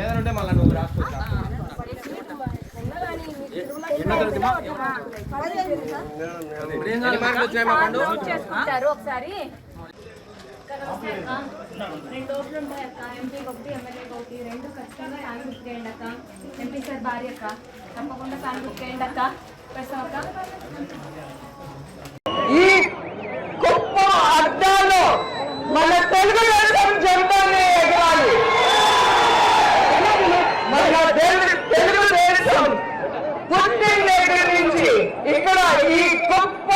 ఏదంటే మళ్ళీ నువ్వు రాసుకోవచ్చు ఒకసారి 2 ఓట్లు ఉంటాయి అక్క. ఎంపీకి 1, ఎమ్మెల్యేకి 1, 2 ఖచ్చితంగా ఫ్యాన్ బుక్ చేయండి అక్క. ఎంపీ సార్ భార్య అక్క, తప్పకుండా ఫ్యాన్ బుక్ చేయండి అక్క. ప్రస్తుతం అక్క ఈ గొప్ప అర్థాలు మన తెలుగు దేశం జెండాని ఎగరాలి. మన తెలుగు దేశం పుట్టిన దగ్గర నుంచి ఇక్కడ ఈ గొప్ప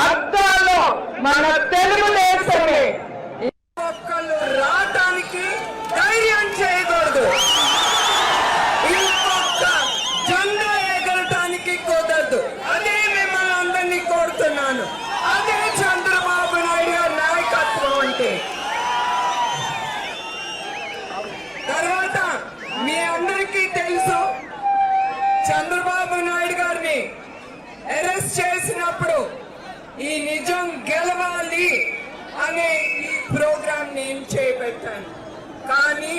అర్థాలు మన తెలుగు దేశమే. ఒక్కళ్ళు రావడానికి ధైర్యం చేయకూడదు, ఇంకొక జెండా ఎగరటానికి కుదరదు. అదే మిమ్మల్ని అందరినీ కోరుతున్నాను. అదే చంద్రబాబు నాయుడు గారి నాయకత్వం అంటే. తర్వాత మీ అందరికీ తెలుసు, చంద్రబాబు నాయుడు గారిని అరెస్ట్ చేసినప్పుడు ఈ నిజం గెలవాలి అనే ఈ ప్రోగ్రాం నేను చేపట్టాను. కానీ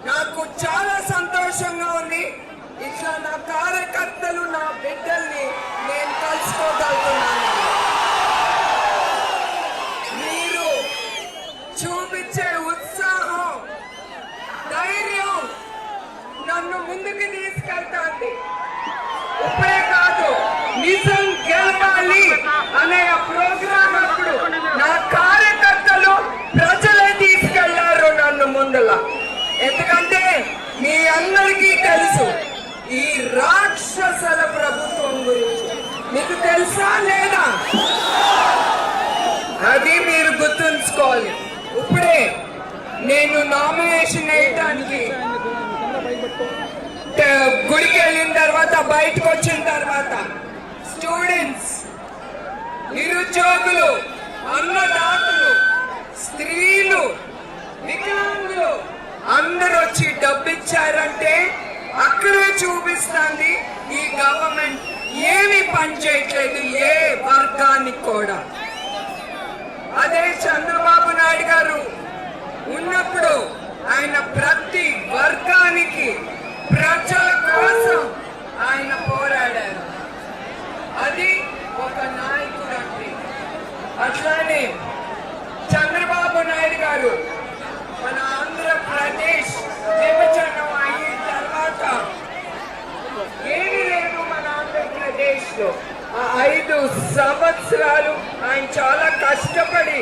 నాకు చాలా సంతోషంగా ఉంది, ఇట్లా నా కార్యకర్తలు, నా బిడ్డల్ని నేను కలుసుకోగలుగుతున్నాను. మీరు చూపించే ఉత్సాహం, ధైర్యం నన్ను ముందుకు తీసుకెళ్తాంది. ఇప్పుడే కాదు, నిజం గెలవాలి అనే ఆ ప్రోగ్రాం అప్పుడు నా కార్యకర్తలు, ప్రజలే తీసుకెళ్లారు నన్ను ముందల. ఎందుకంటే మీ అందరికీ తెలుసు ఈ రాక్షసుల ప్రభుత్వం గురించి. మీకు తెలుసా లేదా? అది మీరు గుర్తుంచుకోవాలి. ఇప్పుడే నేను నామినేషన్ వేయడానికి గుడికి వెళ్ళిన తర్వాత, బయటకు వచ్చిన తర్వాత స్టూడెంట్స్, నిరుద్యోగులు, అన్నదాతలు, స్త్రీలు, వికలాంగులు అందరూ వచ్చి డబ్బు ఇచ్చారంటే అక్కడే చూపిస్తుంది ఈ గవర్నమెంట్ ఏమి పని చేయట్లేదు ఏ వర్గానికి కూడా. అదే చంద్రబాబు నాయుడు గారు ఉన్నప్పుడు ఆయన ప్రతి వర్గానికి, ప్రజల కోసం ఆయన పోరాడారు. అది ఒక నాయకుడు అంటే. అట్లానే చంద్రబాబు నాయుడు గారు మన ఆంధ్రప్రదేశ్ విభజన అయిన తర్వాత ఏమీ లేదు మన ఆంధ్రప్రదేశ్ లో. 5 సంవత్సరాలు ఆయన చాలా కష్టపడి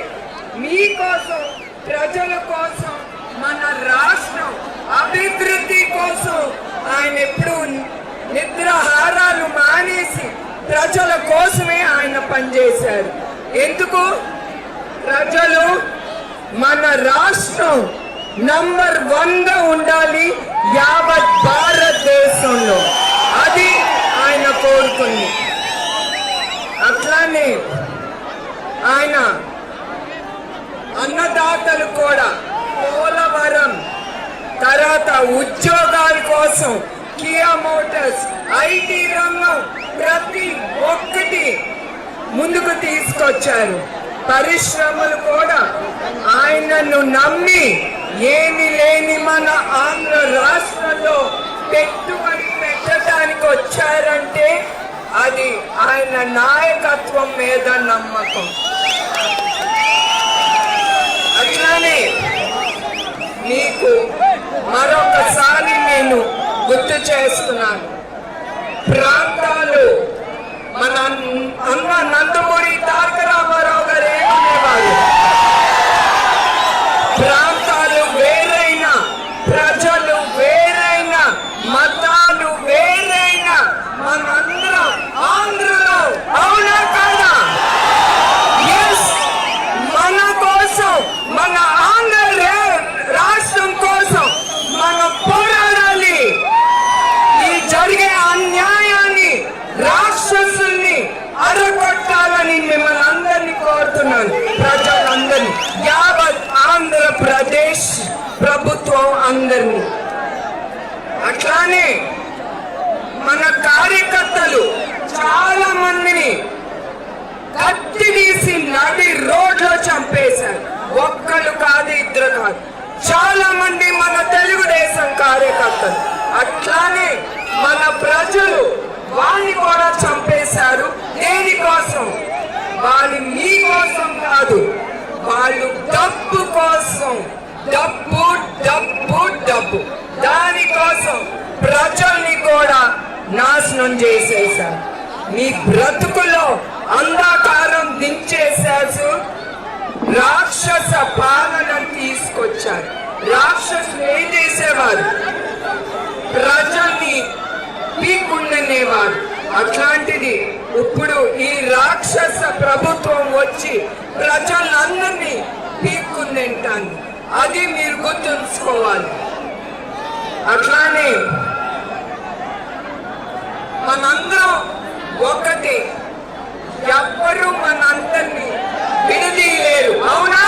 మీకోసం, ప్రజల కోసం, మన రాష్ట్రం అభివృద్ధి కోసం ఆయన ఎప్పుడు నిద్రాహారాలు మానేసి ప్రజల కోసమే ఆయన పనిచేశారు. ఎందుకు? ప్రజలు మన రాష్ట్రం నంబర్ 1గా ఉండాలి యావత్ భారతదేశంలో, అది ఆయన కోరుకుంది. అట్లానే ఆయన అన్నదాతలు కూడా పోలవరం, తర్వాత ఉద్యోగాల కోసం కియా మోటార్స్, ఐటీ రంగం ప్రతి ఒక్కటి ముందుకు తీసుకొచ్చారు. పరిశ్రమలు కూడా ఆయనను నమ్మి ఏమి లేని మన ఆంధ్ర రాష్ట్రంలో పెట్టుబడి పెట్టడానికి వచ్చారంటే అది ఆయన నాయకత్వం మీద నమ్మకం. అట్లానే మీకు మరొకసారి నేను గుర్తు చేస్తున్నాను, ప్రాంతాలు మన అన్న నందమూరి తారక రామారావు గారు ఏమనేవారు, ప్రాంతాలు వేరైనా, ప్రజలు వేరైనా, మతాలు వేరైనా, మనందరం ఆంధ్రలో, అవునా కాదా? మన కోసం, మన ఆంధ్ర రాష్ట్రం కోసం మనం పోరాడాలి. ఈ జరిగే అన్యాయాన్ని, రాక్షసుల్ని అరగొట్టాలని మిమ్మల్ని అందరినీ కోరుతున్నాను, ప్రజలందరినీ, యావత్ ఆంధ్రప్రదేశ్ ప్రభుత్వం అందరినీ. అట్లానే మన కార్యకర్తలు చాలా మందిని కత్తి తీసి నడి రోడ్లో చంపేశారు. ఒక్కరు కాదు, ఇద్దరు కాదు, చాలా మంది మన తెలుగుదేశం కార్యకర్తలు. అట్లానే మన ప్రజలు వాళ్ళని కూడా చంపేశారు. దేనికోసం? వాళ్ళు మీకోసం కాదు, వాళ్ళు డబ్బు కోసం. డబ్బు డబ్బు డబ్బు, దానికోసం ప్రజల్ని కూడా నాశనం చేసేశారు. మీ బ్రతుకులో అంధకారం దించేశారు. రాక్షస పాలన తీసుకొచ్చారు. రాక్షసులు ఏం చేసేవారు? ప్రజల్ని పీకుండనేవారు. అట్లాంటిది ఇప్పుడు ఈ రాక్షస ప్రభుత్వం వచ్చి ప్రజలందరినీ పీక్కుందంటాను. అది మీరు గుర్తుంచుకోవాలి. అట్లానే మనందరం ఒకటి, ఎవ్వరూ మనందరినీ విడదీయలేరు. అవునా?